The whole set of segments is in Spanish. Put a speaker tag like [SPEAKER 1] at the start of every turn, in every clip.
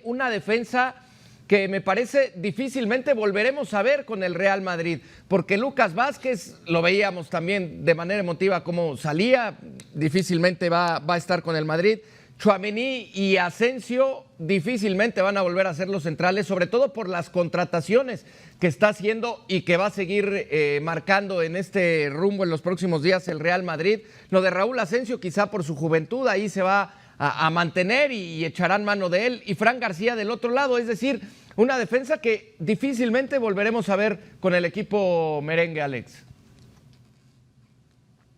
[SPEAKER 1] una defensa que me parece difícilmente volveremos a ver con el Real Madrid, porque Lucas Vázquez, lo veíamos también de manera emotiva cómo salía, difícilmente va a estar con el Madrid. Tchouaméni y Asensio difícilmente van a volver a ser los centrales, sobre todo por las contrataciones que está haciendo y que va a seguir marcando en este rumbo en los próximos días el Real Madrid. Lo de Raúl Asensio quizá por su juventud ahí se va a mantener y echarán mano de él. Y Fran García del otro lado, es decir, una defensa que difícilmente volveremos a ver con el equipo merengue, Alex.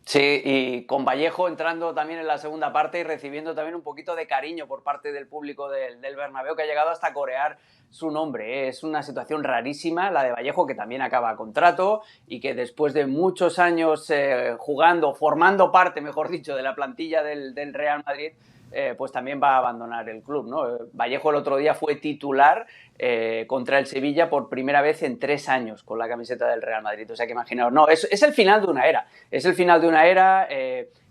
[SPEAKER 2] Sí, y con Vallejo entrando también en la segunda parte y recibiendo también un poquito de cariño por parte del público del Bernabéu, que ha llegado hasta corear su nombre. Es una situación rarísima la de Vallejo, que también acaba contrato y que después de muchos años jugando, formando parte, mejor dicho, de la plantilla del Real Madrid, pues también va a abandonar el club, ¿no? Vallejo el otro día fue titular contra el Sevilla por primera vez en 3 años con la camiseta del Real Madrid. O sea que imaginaos, no, es el final de una era. Es el final de una era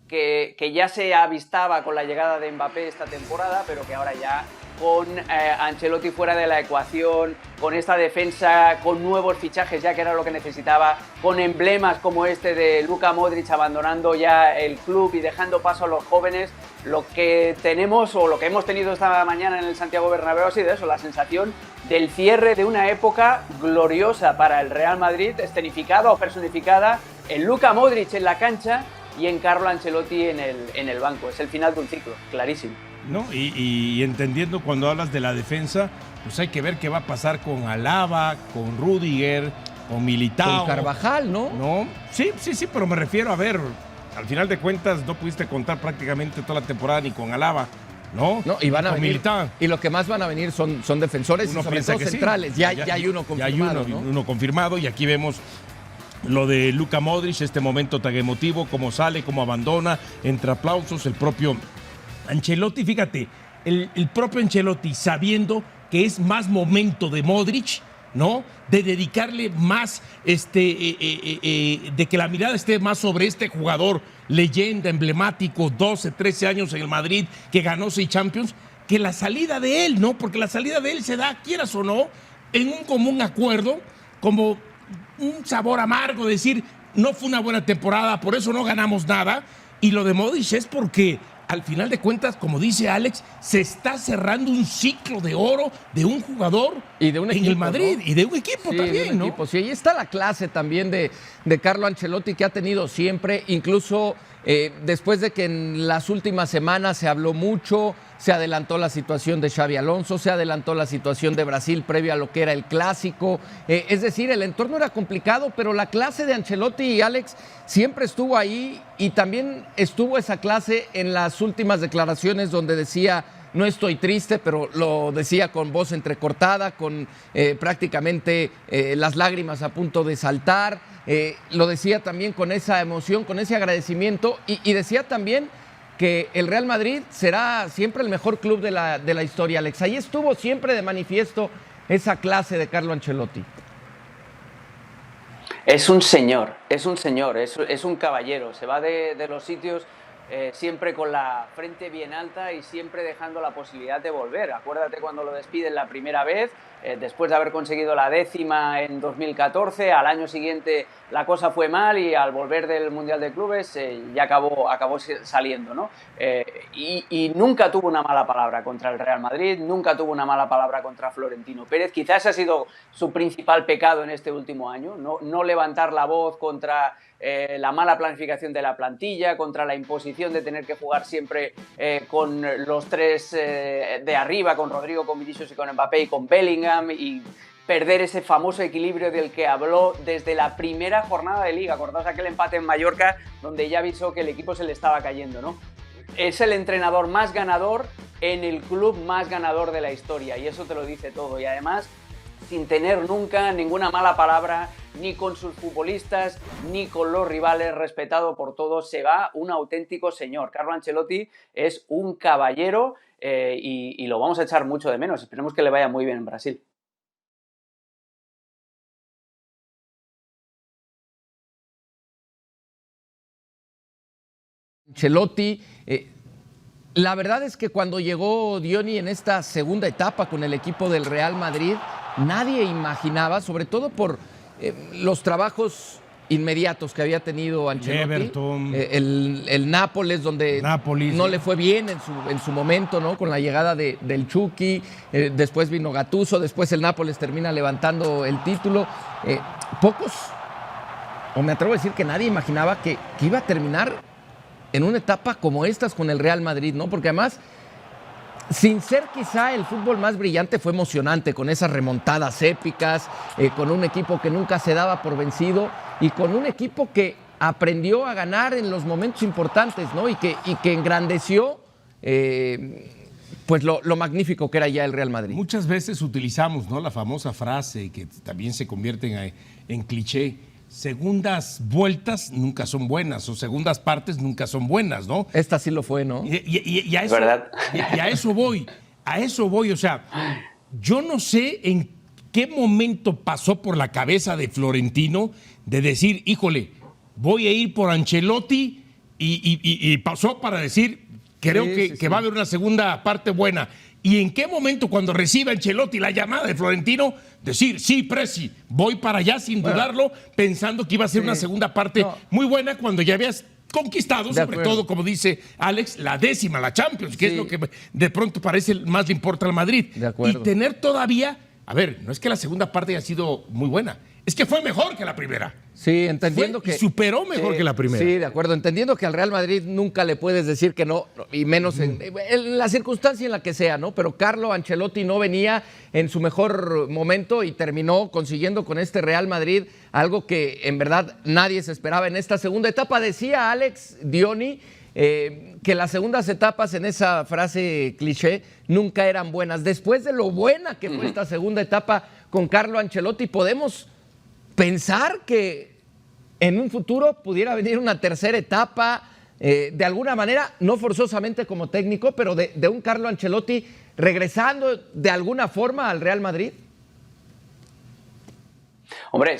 [SPEAKER 2] que ya se avistaba con la llegada de Mbappé esta temporada, pero que ahora ya con Ancelotti fuera de la ecuación, con esta defensa, con nuevos fichajes ya que era lo que necesitaba, con emblemas como este de Luka Modric abandonando ya el club y dejando paso a los jóvenes, lo que tenemos o lo que hemos tenido esta mañana en el Santiago Bernabéu ha sido eso, la sensación del cierre de una época gloriosa para el Real Madrid, escenificada o personificada en Luka Modric en la cancha y en Carlo Ancelotti en el banco. Es el final de un ciclo, clarísimo.
[SPEAKER 3] ¿No? Y entendiendo cuando hablas de la defensa, pues hay que ver qué va a pasar con Alaba, con Rudiger, con Militao.
[SPEAKER 1] Con Carvajal, ¿no?
[SPEAKER 3] ¿No? Sí, pero me refiero a ver, al final de cuentas no pudiste contar prácticamente toda la temporada ni con Alaba, ¿no?
[SPEAKER 1] No, y van a venir.
[SPEAKER 3] Militao.
[SPEAKER 1] Y lo que más van a venir son defensores
[SPEAKER 3] Uno
[SPEAKER 1] y sobre todo centrales. Sí. Ya hay uno confirmado.
[SPEAKER 3] Ya hay uno confirmado y aquí vemos lo de Luka Modric, este momento tan emotivo, cómo sale, cómo abandona, entre aplausos, el propio Ancelotti, fíjate, el propio Ancelotti sabiendo que es más momento de Modric, ¿no? De dedicarle más, de que la mirada esté más sobre este jugador, leyenda, emblemático, 12, 13 años en el Madrid, que ganó 6 Champions, que la salida de él, ¿no? Porque la salida de él se da, quieras o no, en un común acuerdo, como un sabor amargo, decir, no fue una buena temporada, por eso no ganamos nada, y lo de Modric es porque al final de cuentas, como dice Alex, se está cerrando un ciclo de oro de un jugador
[SPEAKER 1] y de un equipo,
[SPEAKER 3] en el Madrid, ¿no? Y de un equipo
[SPEAKER 1] sí,
[SPEAKER 3] también, ¿no?
[SPEAKER 1] Equipo. Sí, ahí está la clase también de Carlo Ancelotti que ha tenido siempre, incluso después de que en las últimas semanas se habló mucho, se adelantó la situación de Xabi Alonso, se adelantó la situación de Brasil previo a lo que era el Clásico. Es decir, el entorno era complicado, pero la clase de Ancelotti y Alex siempre estuvo ahí y también estuvo esa clase en las últimas declaraciones donde decía: no estoy triste, pero lo decía con voz entrecortada, con prácticamente las lágrimas a punto de saltar. Lo decía también con esa emoción, con ese agradecimiento y decía también que el Real Madrid será siempre el mejor club de la historia, Alex. Ahí estuvo siempre de manifiesto esa clase de Carlo Ancelotti.
[SPEAKER 2] Es un señor, es un caballero. Se va de los sitios siempre con la frente bien alta y siempre dejando la posibilidad de volver. Acuérdate cuando lo despiden la primera vez, después de haber conseguido la 10ª en 2014, al año siguiente la cosa fue mal y al volver del Mundial de Clubes ya acabó saliendo, ¿no? Y nunca tuvo una mala palabra contra el Real Madrid, nunca tuvo una mala palabra contra Florentino Pérez. Quizás ha sido su principal pecado en este último año, no levantar la voz contra la mala planificación de la plantilla, contra la imposición de tener que jugar siempre con los tres de arriba, con Rodrigo, con Vinicius y con Mbappé y con Bellingham, y perder ese famoso equilibrio del que habló desde la primera jornada de Liga. Acordaos aquel empate en Mallorca donde ya avisó que el equipo se le estaba cayendo, ¿no? Es el entrenador más ganador en el club más ganador de la historia y eso te lo dice todo. Y además, sin tener nunca ninguna mala palabra, ni con sus futbolistas, ni con los rivales, respetado por todos, se va un auténtico señor. Carlo Ancelotti es un caballero y lo vamos a echar mucho de menos. Esperemos que le vaya muy bien en Brasil.
[SPEAKER 1] Ancelotti, la verdad es que cuando llegó Diony en esta segunda etapa con el equipo del Real Madrid, nadie imaginaba, sobre todo por los trabajos inmediatos que había tenido Ancelotti,
[SPEAKER 3] Everton,
[SPEAKER 1] el Nápoles, donde no le fue bien en su momento, ¿no? Con la llegada del Chucky, después vino Gattuso, después el Nápoles termina levantando el título. Pocos, o me atrevo a decir que nadie imaginaba que iba a terminar en una etapa como estas con el Real Madrid, ¿no? Porque además, sin ser quizá el fútbol más brillante, fue emocionante con esas remontadas épicas, con un equipo que nunca se daba por vencido y con un equipo que aprendió a ganar en los momentos importantes, ¿no? Y que engrandeció pues lo magnífico que era ya el Real Madrid.
[SPEAKER 3] Muchas veces utilizamos, ¿no?, la famosa frase que también se convierte en cliché: segundas vueltas nunca son buenas, o segundas partes nunca son buenas, ¿no?
[SPEAKER 1] Esta sí lo fue, ¿no?
[SPEAKER 3] Y a eso,
[SPEAKER 2] ¿verdad?
[SPEAKER 3] Y a eso voy, o sea, yo no sé en qué momento pasó por la cabeza de Florentino de decir, híjole, voy a ir por Ancelotti, y pasó para decir, creo que va a haber una segunda parte buena. ¿Y en qué momento, cuando recibe Ancelotti la llamada de Florentino, decir, sí, Presi, voy para allá sin dudarlo, pensando que iba a ser una segunda parte muy buena, cuando ya habías conquistado, sobre todo, como dice Alex, la 10ª, la Champions, que es lo que de pronto parece más le importa al Madrid. Y tener todavía, a ver, no es que la segunda parte haya sido muy buena, es que fue mejor que la primera.
[SPEAKER 1] Sí, entendiendo que
[SPEAKER 3] superó mejor que la primera.
[SPEAKER 1] Sí, de acuerdo. Entendiendo que al Real Madrid nunca le puedes decir que no, y menos en la circunstancia en la que sea, ¿no? Pero Carlo Ancelotti no venía en su mejor momento y terminó consiguiendo con este Real Madrid algo que en verdad nadie se esperaba en esta segunda etapa. Decía Alex Diony que las segundas etapas, en esa frase cliché, nunca eran buenas. Después de lo buena que fue esta segunda etapa con Carlo Ancelotti, podemos pensar que en un futuro pudiera venir una tercera etapa, de alguna manera, no forzosamente como técnico, pero de un Carlo Ancelotti regresando de alguna forma al Real Madrid.
[SPEAKER 2] Hombre,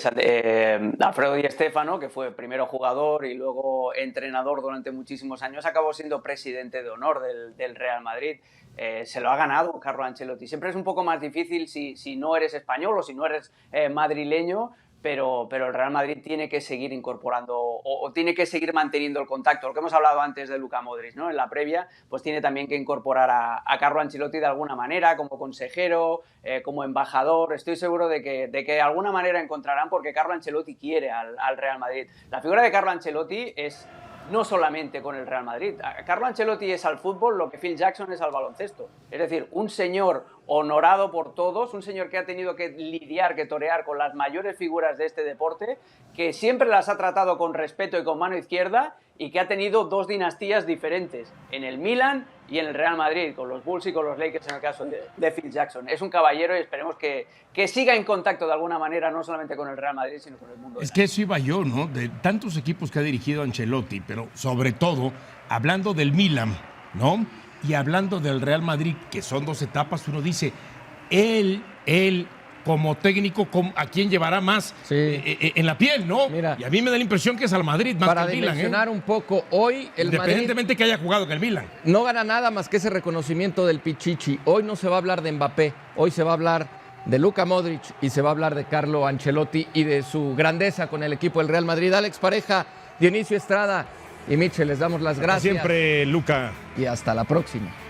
[SPEAKER 2] Alfredo Di Stéfano, que fue primero jugador y luego entrenador durante muchísimos años, acabó siendo presidente de honor del Real Madrid. Se lo ha ganado Carlo Ancelotti. Siempre es un poco más difícil si no eres español o si no eres madrileño, pero el Real Madrid tiene que seguir incorporando o tiene que seguir manteniendo el contacto. Lo que hemos hablado antes de Luka Modric, ¿no? En la previa, pues tiene también que incorporar a Carlo Ancelotti de alguna manera, como consejero, como embajador. Estoy seguro de que de alguna manera encontrarán, porque Carlo Ancelotti quiere al Real Madrid. La figura de Carlo Ancelotti es no solamente con el Real Madrid. Carlo Ancelotti es al fútbol lo que Phil Jackson es al baloncesto. Es decir, un señor honorado por todos, un señor que ha tenido que lidiar, que torear con las mayores figuras de este deporte, que siempre las ha tratado con respeto y con mano izquierda, y que ha tenido dos dinastías diferentes, en el Milan y en el Real Madrid, con los Bulls y con los Lakers en el caso de Phil Jackson. Es un caballero y esperemos que siga en contacto de alguna manera, no solamente con el Real Madrid, sino con el mundo.
[SPEAKER 3] Es que eso iba yo, ¿no? De tantos equipos que ha dirigido Ancelotti, pero sobre todo, hablando del Milan, ¿no? Y hablando del Real Madrid, que son dos etapas, uno dice, él como técnico, ¿a quién llevará más en la piel, no?
[SPEAKER 1] Mira,
[SPEAKER 3] y a mí me da la impresión que es al Madrid más que al Milan.
[SPEAKER 1] Para dimensionar un poco, hoy el
[SPEAKER 3] independientemente
[SPEAKER 1] Madrid
[SPEAKER 3] que haya jugado con el Milan,
[SPEAKER 1] no gana nada más que ese reconocimiento del Pichichi. Hoy no se va a hablar de Mbappé, hoy se va a hablar de Luka Modric y se va a hablar de Carlo Ancelotti y de su grandeza con el equipo del Real Madrid. Alex Pareja, Dionisio Estrada y Michel, les damos las gracias.
[SPEAKER 3] siempre, Luka.
[SPEAKER 1] Y hasta la próxima.